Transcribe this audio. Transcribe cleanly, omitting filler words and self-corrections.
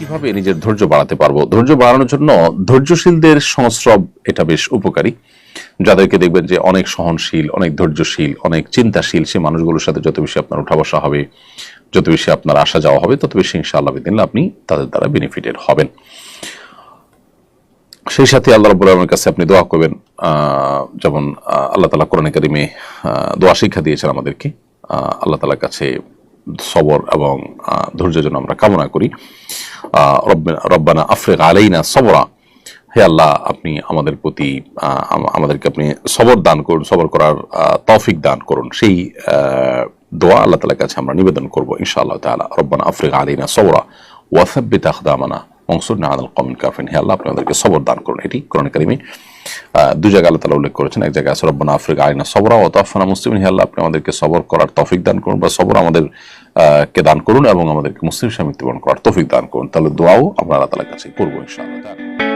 কিভাবে নিজের ধৈর্য বাড়াতে পারবো? ধৈর্য বাড়ানোর জন্য ধৈর্যশীলদের সংস্রব এটা বেশ উপকারী। যাদেরকে দেখবেন যে অনেক সহনশীল, অনেক ধৈর্যশীল, অনেক চিন্তাশীল, সেই মানুষগুলোর সাথে যত বেশি আপনার উঠা বসা হবে, যত বেশি আপনার আসা যাওয়া হবে, তত বেশি ইনশাআল্লাহ বিদিনিল্লাহ আপনি তাদের দ্বারা বেনিফিটেড হবেন। সেই সাথে আল্লাহ রাব্বুল আলামিনের কাছে আপনি দোয়া করবেন, যেমন আল্লাহ তাআলা কোরআনে কারিমে দোয়া শিক্ষা দিয়েছেন আমাদেরকে। আল্লাহ তাআলার কাছে সবর এবং ধৈর্য যেন আমরা কামনা করি। রব্বানা আফরিগ আলাইনা সবরা, হে আল্লাহ আপনি আমাদের প্রতি আমাদেরকে আপনি সবর দান করুন, সবর করার তৌফিক দান করুন। সেই দোয়া আল্লাহ তাআলার কাছে আমরা নিবেদন করব ইনশাআল্লাহ তাআলা। রব্বানা আফরিগ আলাইনা সবরা ওয়া সাব্বিত আকদামানা ওয়ানসুরনা আলাল কওমিল কাফিরিন, হে আল্লাহ আপনি আমাদেরকে সবর দান করুন। এটি কোরআন কারিমে দুই জায়গায় আল্লাহ তাআলা উল্লেখ করেছেন। এক জায়গায় আছে রব্বানা আফরিগ আলাইনা সবরা ওয়া তাওফানা মুসলিমিন, হে আল্লাহ আপনি আমাদেরকে সবর করার তৌফিক দান করুন বা সবর আমাদের কে দান করুন এবং আমাদেরকে মুসলিম হিসেবে মৃত্যুবরণ করার তৌফিক দান করুন। তাহলে দোয়াও আমরা আল্লাহ তাআলার কাছে করব ইনশাআল্লাহ।